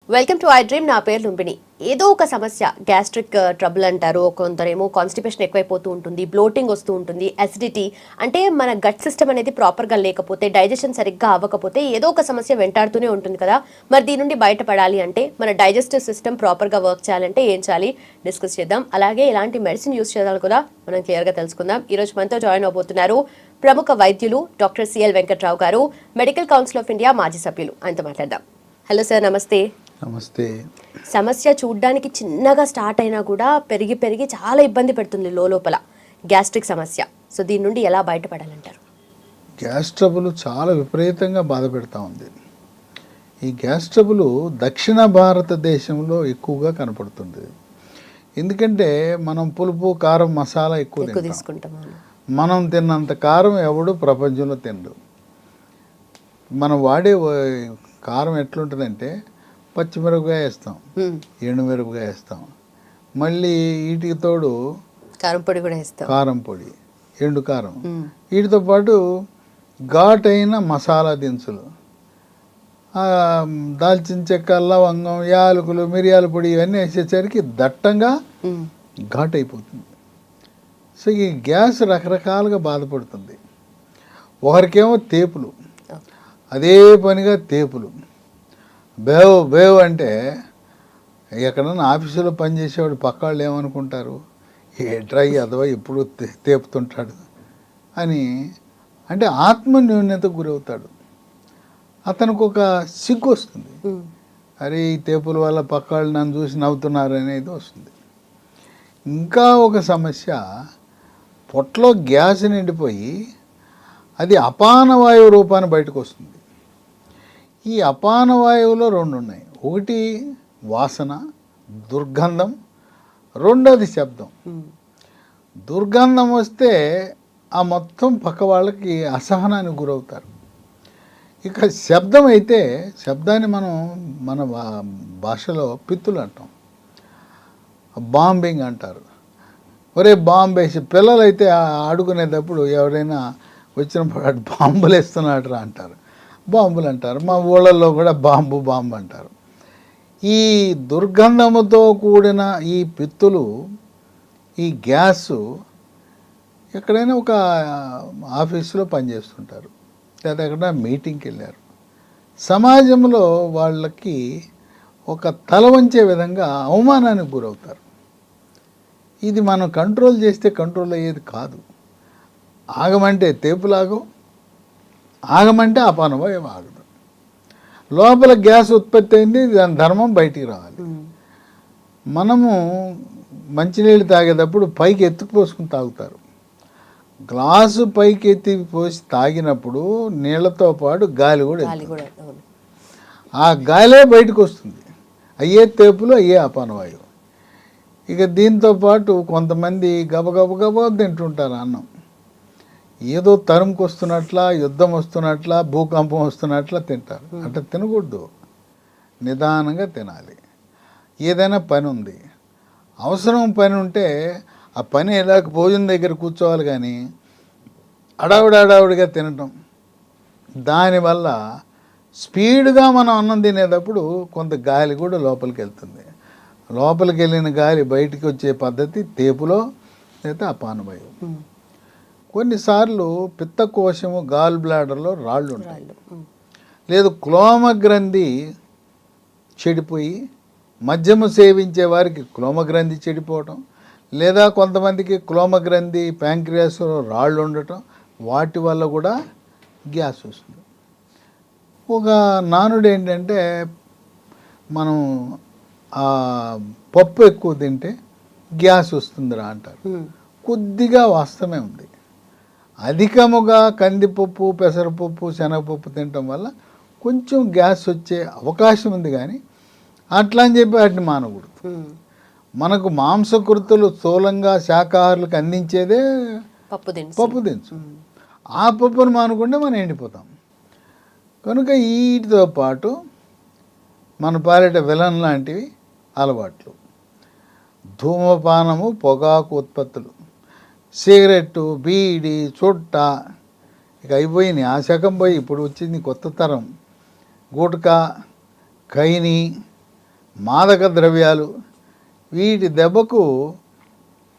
Welcome to I dream. నా పేరు లుంబిని. ఏదో ఒక సమస్య, గ్యాస్ట్రిక్ ట్రబుల్ అంటారు, కొందరేమో కాన్స్టిపేషన్ ఎక్కువైపోతూ ఉంటుంది, బ్లోటింగ్ వస్తూ ఉంటుంది, అసిడిటీ, అంటే మన గట్ సిస్టమ్ అనేది ప్రాపర్గా లేకపోతే, డైజెషన్ సరిగ్గా అవ్వకపోతే ఏదో ఒక సమస్య వెంటాడుతూనే ఉంటుంది కదా. మరి దీని నుండి బయటపడాలి అంటే, మన డైజెస్టివ్ సిస్టమ్ ప్రాపర్గా వర్క్ చేయాలంటే ఏం చేయాలి డిస్కస్ చేద్దాం. అలాగే ఎలాంటి మెడిసిన్ యూస్ చేయాలి కూడా మనం క్లియర్గా తెలుసుకుందాం. ఈరోజు మనతో జాయిన్ అవబోతున్నారు ప్రముఖ వైద్యులు డాక్టర్ సిఎల్ వెంకట్రావు గారు, మెడికల్ కౌన్సిల్ ఆఫ్ ఇండియా మాజీ సభ్యులు. ఆయనతో మాట్లాడదాం. హలో సార్, నమస్తే. నమస్తే. సమస్య చూడ్డానికి చిన్నగా స్టార్ట్ అయినా కూడా పెరిగి పెరిగి చాలా ఇబ్బంది పెడుతుంది లోపల, గ్యాస్ట్రిక్ సమస్య. సో దీని నుండి ఎలా బయటపడాలంటారు? గ్యాస్ ట్రబుల్ చాలా విపరీతంగా బాధ పెడతా ఉంది. ఈ గ్యాస్ ట్రబుల్ దక్షిణ భారతదేశంలో ఎక్కువగా కనపడుతుంది. ఎందుకంటే మనం పులుపు, కారం, మసాలా ఎక్కువ తీసుకుంటాం. మనం తిన్నంత కారం ఎవడు ప్రపంచంలో తినడు. మనం వాడే కారం ఎట్లుంటుందంటే పచ్చిమిరపకాయ వేస్తాం, ఎండుమిరపకాయ వేస్తాం, మళ్ళీ వీటికి తోడు కారం పొడి కూడా వేస్తాం, కారం పొడి, ఎండు కారం, వీటితో పాటు ఘాటైన మసాలా దినుసులు, దాల్చిన చెక్క, లవంగం, యాలకులు, మిరియాల పొడి ఇవన్నీ వేసేసరికి దట్టంగా ఘాట్ అయిపోతుంది. సో ఈ గ్యాస్ రకరకాలుగా బాధపడుతుంది. ఒకరికేమో తేపులు, అదే పనిగా తేపులు, బేవ్ అంటే ఎక్కడన్నా ఆఫీసులో పనిచేసేవాడు పక్క వాళ్ళు ఏమనుకుంటారు, ఏట్రై అథవా ఎప్పుడు తేపుతుంటాడు అని, అంటే ఆత్మన్యూన్యతకు గురవుతాడు. అతనికి ఒక సిగ్గు వస్తుంది, అరే ఈ తేపుల వల్ల పక్క వాళ్ళు నన్ను చూసి నవ్వుతున్నారు అనేది వస్తుంది. ఇంకా ఒక సమస్య, పొట్టలో గ్యాస్ నిండిపోయి అది అపానవాయువు రూపాన్ని బయటకు వస్తుంది. ఈ అపానవాయువులో రెండు ఉన్నాయి. ఒకటి వాసన, దుర్గంధం, రెండోది శబ్దం. దుర్గంధం వస్తే ఆ మొత్తం పక్క వాళ్ళకి అసహనానికి గురవుతారు. ఇక శబ్దం అయితే, శబ్దాన్ని మన భాషలో పిత్తులు అంటాం, బాంబింగ్ అంటారు. ఒరే బాంబు వేసి, పిల్లలైతే ఆడుకునేటప్పుడు ఎవరైనా వచ్చినప్పుడు బాంబులు వేస్తున్నాడు అంటారు, బాంబులు అంటారు. మా ఊళ్ళల్లో కూడా బాంబు అంటారు. ఈ దుర్గంధముతో కూడిన ఈ పిత్తులు, ఈ గ్యాసు ఎక్కడైనా ఒక ఆఫీసులో పనిచేస్తుంటారు, లేదా ఎక్కడ మీటింగ్కి వెళ్ళారు, సమాజంలో వాళ్ళకి ఒక తల వంచే విధంగా అవమానానికి గురవుతారు. ఇది మనం కంట్రోల్ చేస్తే కంట్రోల్ అయ్యేది కాదు. ఆగమంటే తేపులాగం, ఆగమంటే అపానవాయువు ఆగదు. లోపల గ్యాస్ ఉత్పత్తి అయింది, దాని ధర్మం బయటికి రావాలి. మనము మంచినీళ్ళు తాగేటప్పుడు పైకి ఎత్తుకుపోసుకుని తాగుతారు. గ్లాసు పైకి ఎత్తి పోసి తాగినప్పుడు నీళ్లతో పాటు గాలి కూడా, ఆ గాలే బయటకు వస్తుంది. అయ్యే తేపులు, అయ్యే అపానవాయువు. ఇక దీంతో పాటు కొంతమంది గబగబ తింటుంటారు అన్నం. ఏదో తరుముకు వస్తున్నట్లా, యుద్ధం వస్తున్నట్లా, భూకంపం వస్తున్నట్లా తింటారు. అంటే తినకూడదు, నిదానంగా తినాలి. ఏదైనా పని ఉంది, అవసరం పని ఉంటే ఆ పని ఎలా భోజనం దగ్గర కూర్చోవాలి, కానీ అడావుడిగా తినటం, దానివల్ల స్పీడ్గా మనం అన్నం తినేటప్పుడు కొంత గాలి కూడా లోపలికి వెళ్తుంది. లోపలికి వెళ్ళిన గాలి బయటికి వచ్చే పద్ధతి తేపులో లేదా అపానవాయువు. కొన్నిసార్లు పిత్తకోశము, గాల్ బ్లాడర్లో రాళ్ళు ఉంటాయి, లేదు క్లోమగ్రంథి చెడిపోయి, మద్యము సేవించే వారికి క్లోమగ్రంథి చెడిపోవటం, లేదా కొంతమందికి క్లోమగ్రంథి ప్యాంక్రియాస్లో రాళ్ళు ఉండటం, వాటి వల్ల కూడా గ్యాస్ వస్తుంది. ఒక నానుడు ఏంటంటే, మనం పప్పు ఎక్కువ తింటే గ్యాస్ వస్తుందిరా అంటారు. కొద్దిగా వాస్తవమే ఉంది. అధికముగా కందిపప్పు, పెసరపప్పు, శనగపప్పు తినటం వల్ల కొంచెం గ్యాస్ వచ్చే అవకాశం ఉంది, కానీ అట్లా అని చెప్పి వాటిని మానకూడదు. మనకు మాంసకృతులు స్థూలంగా శాకాహారులకు అందించేదే పప్పు దినుసు. ఆ పప్పును మానుకుంటే మనం ఎండిపోతాం. కనుక వీటితో పాటు మన పాలిట విలన్ లాంటివి అలవాట్లు, ధూమపానము, పొగాకు ఉత్పత్తులు, సిగరెట్టు, బీడి, చుట్ట, ఇక అయిపోయినాయి. ఆ శకం పోయి ఇప్పుడు వచ్చింది కొత్త తరం. గుట్కా, ఖైనీ, మాదక ద్రవ్యాలు, వీటి దెబ్బకు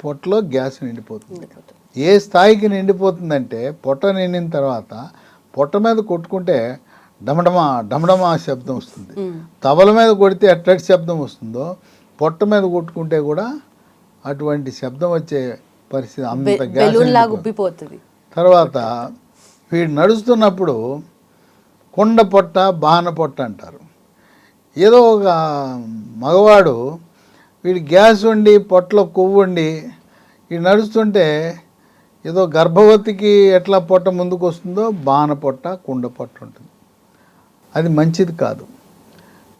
పొట్టలో గ్యాస్ నిండిపోతుంది. ఏ స్థాయికి నిండిపోతుందంటే పొట్ట నిండిన తర్వాత పొట్ట మీద కొట్టుకుంటే డమడమా డమడమా శబ్దం వస్తుంది. తబల మీద కొడితే ఎట్టటి శబ్దం వస్తుందో పొట్ట మీద కొట్టుకుంటే కూడా అటువంటి శబ్దం వచ్చే పరిస్థితి. అంత గ్యాస్ ఉబ్బిపోతుంది. తర్వాత వీడు నడుస్తున్నప్పుడు కొండ పొట్ట బాన పొట్ట అంటారు. ఏదో ఒక మగవాడు వీడి గ్యాస్ ఉండి పొట్టలో కొవ్వు ఉండి వీడు నడుస్తుంటే ఏదో గర్భవతికి ఎట్లా పొట్ట ముందుకు వస్తుందో బాన పొట్ట కుండ పొట్ట ఉంటుంది. అది మంచిది కాదు.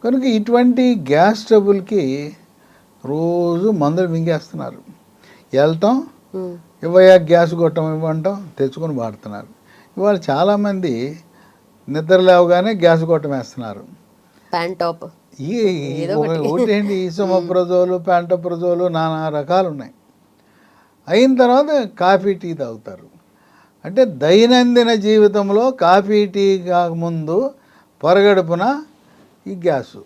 కనుక ఇటువంటి గ్యాస్ ట్రబుల్కి రోజు మందులు మింగేస్తున్నారు. వెళ్తాం ఇవ్వయా గ్యాస్ కొట్టం ఇవ్వంటాం తెచ్చుకొని వాడుతున్నారు. ఇవాళ చాలామంది నిద్ర లేవగానే గ్యాస్ కొట్టం వేస్తున్నారు. ఒకటేంటి ఇసోమోప్రజోలు, ప్యాంటోప్రజోలు నానా రకాలు ఉన్నాయి. అయిన తర్వాత కాఫీ టీ తాగుతారు. అంటే దైనందిన జీవితంలో కాఫీ టీ కాకముందు పొరగడుపున ఈ గ్యాసు.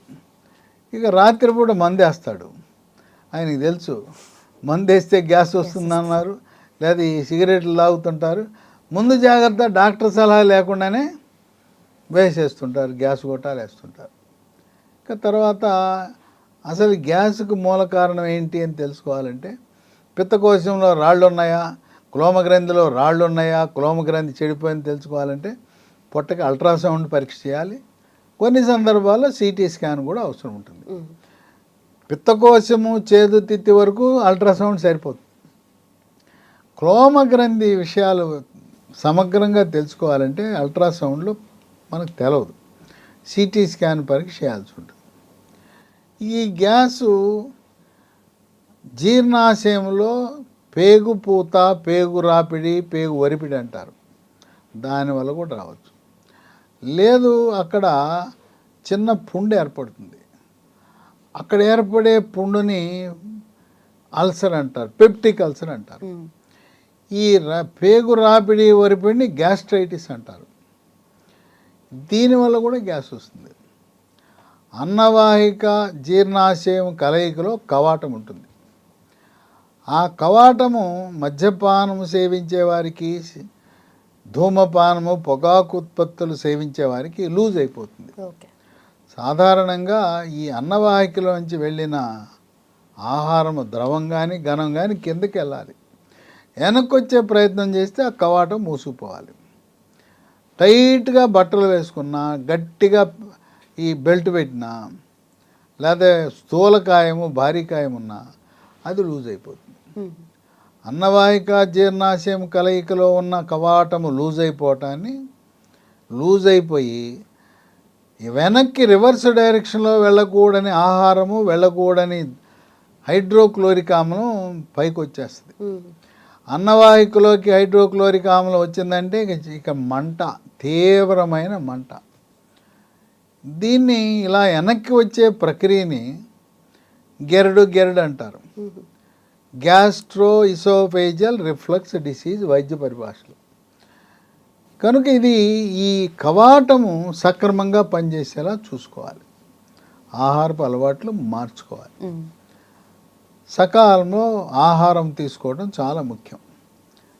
ఇక రాత్రిపూట మందేస్తాడు. ఆయనకి తెలుసు మందేస్తే గ్యాస్ వస్తుందన్నారు. లేదా ఈ సిగరెట్లు తాగుతుంటారు. ముందు జాగ్రత్త డాక్టర్ సలహా లేకుండానే వేసేస్తుంటారు, గ్యాస్ గొట్టాలు వేస్తుంటారు. ఇక తర్వాత అసలు గ్యాస్కు మూల కారణం ఏంటి అని తెలుసుకోవాలంటే పిత్తకోశంలో రాళ్ళు ఉన్నాయా, క్లోమగ్రంథిలో రాళ్ళు ఉన్నాయా, క్లోమగ్రంథి చెడిపోయింది తెలుసుకోవాలంటే పొట్టకి అల్ట్రాసౌండ్ పరీక్ష చేయాలి. కొన్ని సందర్భాల్లో సిటీ స్కాన్ కూడా అవసరం ఉంటుంది. పిత్తకోశము చేదు తిత్తి వరకు అల్ట్రాసౌండ్ సరిపోతుంది. క్లోమగ్రంథి విషయాలు సమగ్రంగా తెలుసుకోవాలంటే అల్ట్రాసౌండ్లో మనకు తెలవదు, సిటీ స్కాన్ పరీక్ష చేయాల్సి ఉంటుంది. ఈ గ్యాసు జీర్ణాశయంలో పేగు పూత, పేగు రాపిడి, పేగు వరిపిడి అంటారు. దానివల్ల కూడా రావచ్చు. లేదు అక్కడ చిన్న పుండు ఏర్పడుతుంది. అక్కడ ఏర్పడే పుండుని అల్సర్ అంటారు, పెప్టిక్ అల్సర్ అంటారు. ఈ పేగు రాపిడి వరిపిడిని గ్యాస్ట్రైటిస్ అంటారు. దీనివల్ల కూడా గ్యాస్ వస్తుంది. అన్నవాహిక జీర్ణాశయం కలయికలో కవాటం ఉంటుంది. ఆ కవాటము మద్యపానము సేవించే వారికి, ధూమపానము, పొగాకు ఉత్పత్తులు సేవించే వారికి లూజ్ అయిపోతుంది. సాధారణంగా ఈ అన్నవాహికలో నుంచి వెళ్ళిన ఆహారము ద్రవం కానీ ఘనం కానీ కిందకి వెళ్ళాలి. వెనక్కి వచ్చే ప్రయత్నం చేస్తే ఆ కవాటం మూసుకుపోవాలి. టైట్గా బట్టలు వేసుకున్నా, గట్టిగా ఈ బెల్ట్ పెట్టినా, లేదా స్థూలకాయము భారీకాయం ఉన్నా అది లూజ్ అయిపోతుంది. అన్నవాహిక జీర్ణాశయం కలయికలో ఉన్న కవాటము లూజ్ అయిపోయి వెనక్కి రివర్స్ డైరెక్షన్లో వెళ్ళకూడని ఆహారము, వెళ్ళకూడని హైడ్రోక్లోరిక్ ఆమ్లం పైకి వచ్చేస్తుంది. అన్నవాహికలోకి హైడ్రోక్లోరిక్ ఆమ్లం వచ్చిందంటే ఇక మంట, తీవ్రమైన మంట. దీన్ని ఇలా వెనక్కి వచ్చే ప్రక్రియని గెరడు అంటారు. గ్యాస్ట్రో ఇసోఫేజియల్ రిఫ్లక్స్ డిసీజ్ వైద్య పరిభాషలో. కనుక ఇది ఈ కవాటము సక్రమంగా పనిచేసేలా చూసుకోవాలి. ఆహారపు అలవాట్లు మార్చుకోవాలి. సకాలంలో ఆహారం తీసుకోవడం చాలా ముఖ్యం.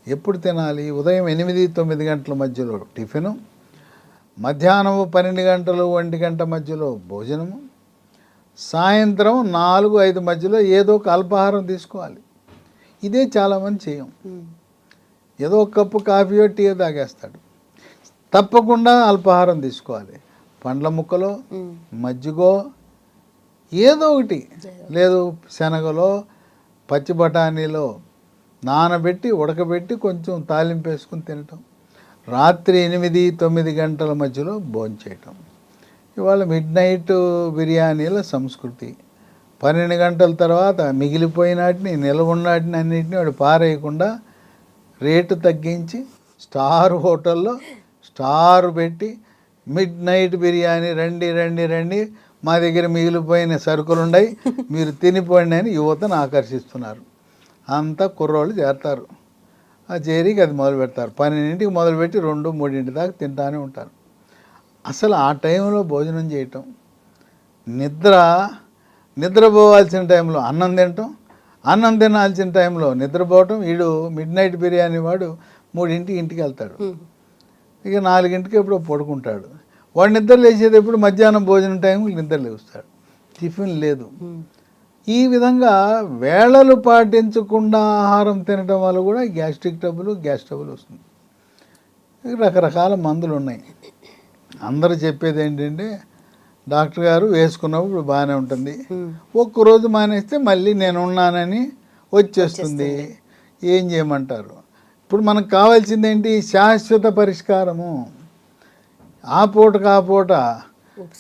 ఎప్పుడు తినాలి? ఉదయం 8-9 గంటల మధ్యలో టిఫిను, మధ్యాహ్నం 12 గంటలు 1 గంట మధ్యలో భోజనము, సాయంత్రం 4-5 మధ్యలో ఏదో ఒక అల్పాహారం తీసుకోవాలి. ఇదే చాలామంది చేయం. ఏదో ఒక కప్పు కాఫీయో టీయో తాగేస్తాడు. తప్పకుండా అల్పాహారం తీసుకోవాలి. పండ్ల ముక్కలో, మజ్జిగో, ఏదో ఒకటి, లేదు శనగలో, పచ్చి బఠానీలో నానబెట్టి ఉడకబెట్టి కొంచెం తాలింపు వేసుకుని తినటం. రాత్రి 8-9 గంటల మధ్యలో భోంచేయటం. ఇవాళ మిడ్ నైట్ బిర్యానీల సంస్కృతి. 12 గంటల తర్వాత మిగిలిపోయినాటిని, నిలవున్నాటిని అన్నింటినీ వాడు పారేయకుండా రేటు తగ్గించి స్టార్ హోటల్లో స్టార్ పెట్టి మిడ్ నైట్ బిర్యానీ రండి మా దగ్గర మిగిలిపోయిన సరుకులు ఉన్నాయి, మీరు తినిపోండి అని యువతను ఆకర్షిస్తున్నారు. అంతా కుర్రోళ్ళు చేరతారు. ఆ చేరికి అది మొదలు పెడతారు. 12ంటికి మొదలుపెట్టి 2, 3 దాకా తింటానే ఉంటారు. అసలు ఆ టైంలో భోజనం చేయటం, నిద్రపోవాల్సిన టైంలో అన్నం తినటం, అన్నం తినాల్సిన టైంలో నిద్రపోవటం. వీడు మిడ్ బిర్యానీ వాడు 3ంటికి ఇంటికి వెళ్తాడు, ఇక 4ంటికి ఎప్పుడో పడుకుంటాడు. వాడు నిద్ర లేచేది ఎప్పుడు మధ్యాహ్నం భోజనం టైంకి నిద్ర లేస్తాడు, టిఫిన్ లేదు. ఈ విధంగా వేళలు పాటించకుండా ఆహారం తినడం వల్ల కూడా గ్యాస్ ట్రబుల్ వస్తుంది. రకరకాల మందులు ఉన్నాయి. అందరూ చెప్పేది ఏంటంటే, డాక్టర్ గారు వేసుకున్నప్పుడు బాగానే ఉంటుంది, ఒక్కరోజు మానేస్తే మళ్ళీ నేను ఉన్నానని వచ్చేస్తుంది. ఏం చేయమంటారు? ఇప్పుడు మనకు కావాల్సింది ఏంటి? శాశ్వత పరిష్కారము. ఆ పూట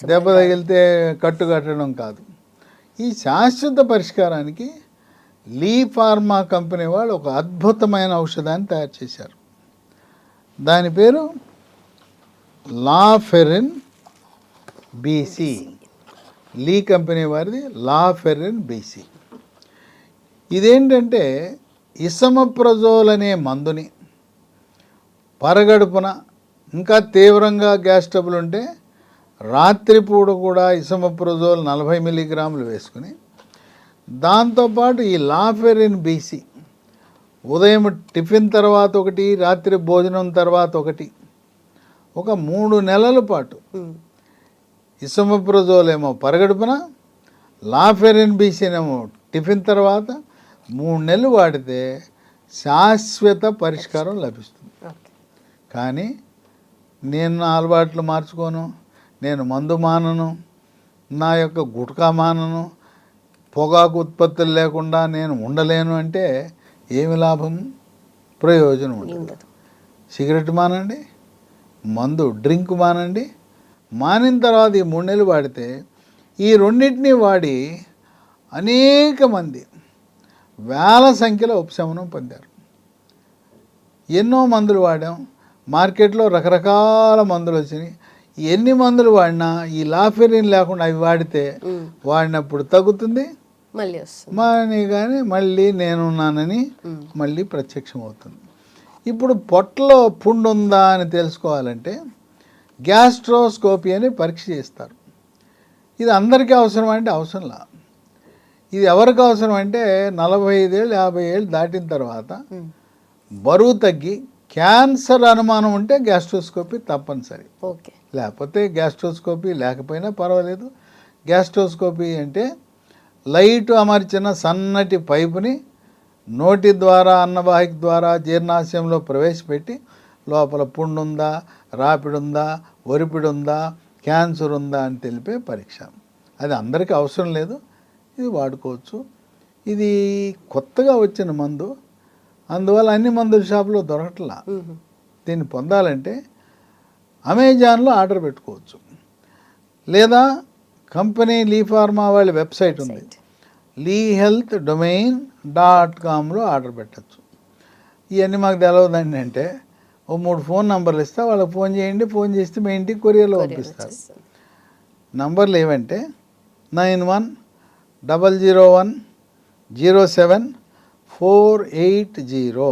దెబ్బ తగిలితే కట్టు కట్టడం కాదు. ఈ శాశ్వత పరిష్కారానికి లీ ఫార్మా కంపెనీ వాళ్ళు ఒక అద్భుతమైన ఔషధాన్ని తయారు చేశారు. దాని పేరు లాఫెరిన్ బీసీ. లీ కంపెనీ వారిది లాఫెరిన్ బీసీ. ఇదేంటంటే ఇసమప్రజోల్ అనే మందుని పరగడుపున, ఇంకా తీవ్రంగా గ్యాస్ ట్రబుల్ ఉంటే రాత్రిపూట కూడా ఇసమప్రజోల్ 40 మిల్లీగ్రాములు వేసుకుని, దాంతోపాటు ఈ లాఫెరిన్ బీసీ ఉదయం టిఫిన్ తర్వాత ఒకటి, రాత్రి భోజనం తర్వాత ఒకటి, ఒక 3 నెలల పాటు ఇసమప్రజోల్ ఏమో పరగడుపున, లాఫెరిన్ బీసీనేమో టిఫిన్ తర్వాత 3 నెలలు వాడితే శాశ్వత పరిష్కారం లభిస్తుంది. కానీ నేను నా అలవాట్లు మార్చుకోను, నేను మందు మానను, నా యొక్క గుట్కా మానను, పొగాకు ఉత్పత్తులు లేకుండా నేను ఉండలేను అంటే ఏమి లాభం? ప్రయోజనం ఉండదు. సిగరెట్ మానండి, మందు డ్రింక్ మానండి. మానిన తర్వాత ఈ 3 నెలలు వాడితే ఈ రెండింటినీ వాడి అనేక మంది వేల సంఖ్యలో ఉపశమనం పొందారు. ఎన్నో మందులు వాడాం, మార్కెట్లో రకరకాల మందులు వచ్చినాయి. ఎన్ని మందులు వాడినా ఈ లాఫెరిన్ లేకుండా అవి వాడితే వాడినప్పుడు తగ్గుతుంది, కానీ మళ్ళీ నేనున్నానని మళ్ళీ ప్రత్యక్షం అవుతుంది. ఇప్పుడు పొట్టలో పుండు ఉందా అని తెలుసుకోవాలంటే గ్యాస్ట్రోస్కోపీ అని పరీక్ష చేస్తారు. ఇది అందరికీ అవసరం అంటే అవసరంలా. ఇది ఎవరికి అవసరం అంటే 45 ఏళ్ళు 50 ఏళ్ళు దాటిన తర్వాత బరువు తగ్గి క్యాన్సర్ అనుమానం ఉంటే గ్యాస్ట్రోస్కోపీ తప్పనిసరి. లేకపోతే గ్యాస్ట్రోస్కోపీ లేకపోయినా పర్వాలేదు. గ్యాస్ట్రోస్కోపీ అంటే లైట్ అమర్చిన సన్నటి పైపుని నోటి ద్వారా, అన్నవాహిక ద్వారా జీర్ణాశయంలో ప్రవేశపెట్టి లోపల పుండుందా, రాపిడుందా, ఒరిపిడుందా, క్యాన్సర్ ఉందా అని తెలిపే పరీక్ష. అది అందరికీ అవసరం లేదు, ఇది వాడుకోవచ్చు. ఇది కొత్తగా వచ్చిన మందు, అందువల్ల అన్ని మందుల షాపులో దొరకట్లా. దీన్ని పొందాలంటే అమెజాన్లో ఆర్డర్ పెట్టుకోవచ్చు, లేదా కంపెనీ లీ ఫార్మా వాళ్ళ వెబ్సైట్ ఉంది, leehealthdomain.comలో ఆర్డర్ పెట్టచ్చు. ఇవన్నీ మాకు తెలవదండి అంటే ఓ 3 ఫోన్ నంబర్లు ఇస్తా, వాళ్ళకి ఫోన్ చేయండి, ఫోన్ చేస్తే మీ ఇంటికి కొరియర్లో పంపిస్తారు. నంబర్లు ఏవంటే 9100107480,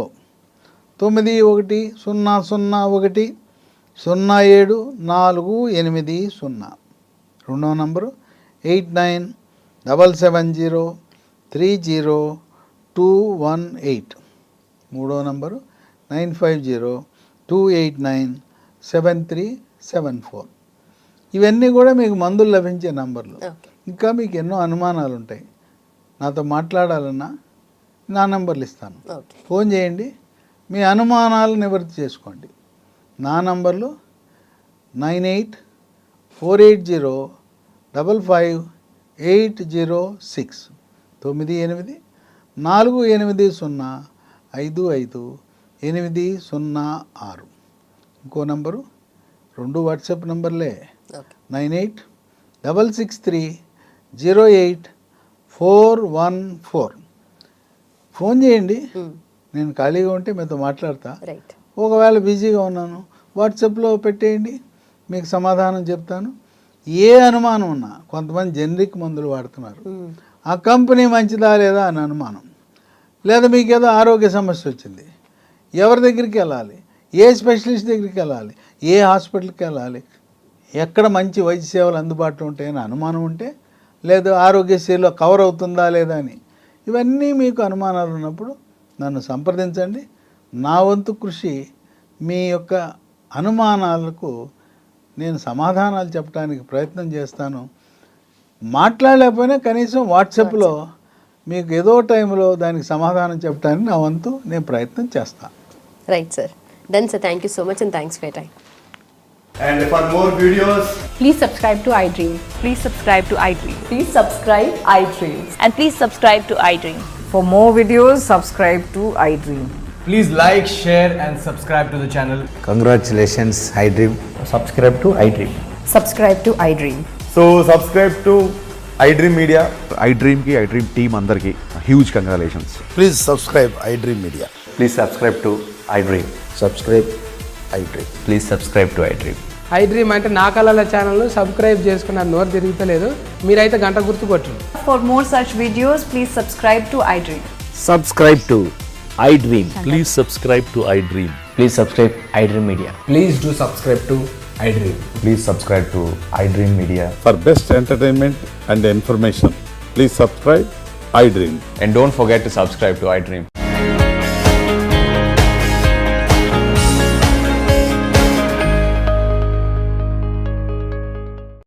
9100010748. రెండో నంబరు 8977030218. మూడో నంబరు 9502897374. ఇవన్నీ కూడా మీకు మందులు లభించే నంబర్లు. ఇంకా మీకు ఎన్నో అనుమానాలు ఉంటాయి, నాతో మాట్లాడాలన్నా నా నంబర్లు ఇస్తాను, ఫోన్ చేయండి, మీ అనుమానాలు నివృత్తి చేసుకోండి. నా నంబర్లు 9848055806, 9848055806. ఇంకో నంబరు, 2 వాట్సాప్ నంబర్లే, 9866308414. ఫోన్ చేయండి, నేను ఖాళీగా ఉంటే మీతో మాట్లాడతా. ఒకవేళ బిజీగా ఉన్నాను వాట్సాప్లో పెట్టేయండి, మీకు సమాధానం చెప్తాను. ఏ అనుమానం ఉన్నా, కొంతమంది జనరిక్ మందులు వాడుతున్నారు, ఆ కంపెనీ మంచిదా లేదా అని అనుమానం, లేదా మీకు ఏదో ఆరోగ్య సమస్య వచ్చింది, ఎవరి దగ్గరికి వెళ్ళాలి, ఏ స్పెషలిస్ట్ దగ్గరికి వెళ్ళాలి, ఏ హాస్పిటల్కి వెళ్ళాలి, ఎక్కడ మంచి వైద్య సేవలు అందుబాటులో ఉంటాయని అనుమానం ఉంటే, లేదా ఆరోగ్యశ్రీలో కవర్ అవుతుందా లేదా అని, ఇవన్నీ మీకు అనుమానాలు ఉన్నప్పుడు నన్ను సంప్రదించండి. నా వంతు కృషి మీ యొక్క అనుమానాలకు నేను సమాధానాలు చెప్పడానికి ప్రయత్నం చేస్తాను. మాట్లాడలేకపోయినా కనీసం వాట్సాప్లో మీకు ఏదో టైంలో దానికి సమాధానం చెప్పడానికి నా వంతు నేను ప్రయత్నం చేస్తాను. Right sir, done sir. Thank you so much and thanks for your time. And for more videos, Please subscribe to iDream. Please subscribe to iDream. Please subscribe iDream. And please subscribe to iDream. For more videos, subscribe to iDream. Please like, share and subscribe to the channel. Congratulations, iDream. Subscribe to iDream. Subscribe to iDream. so subscribe to iDream Media. iDream की iDream team अंदर की huge congratulations. Please subscribe iDream Media. Please subscribe to iDream. Subscribe iDream. Please subscribe to iDream. iDream అంటే నా కళల ఛానల్ను subscribe చేసుకున్న నోరు తిరుగుతలేదు, మీరైతే గంట గుర్తు కొట్టండి. For more such videos, please subscribe to iDream. Subscribe to iDream. Please subscribe to iDream. Please subscribe iDream Media. Please do subscribe to iDream. Please subscribe to iDream Media. For best entertainment and information, please subscribe iDream. And don't forget to subscribe to iDream.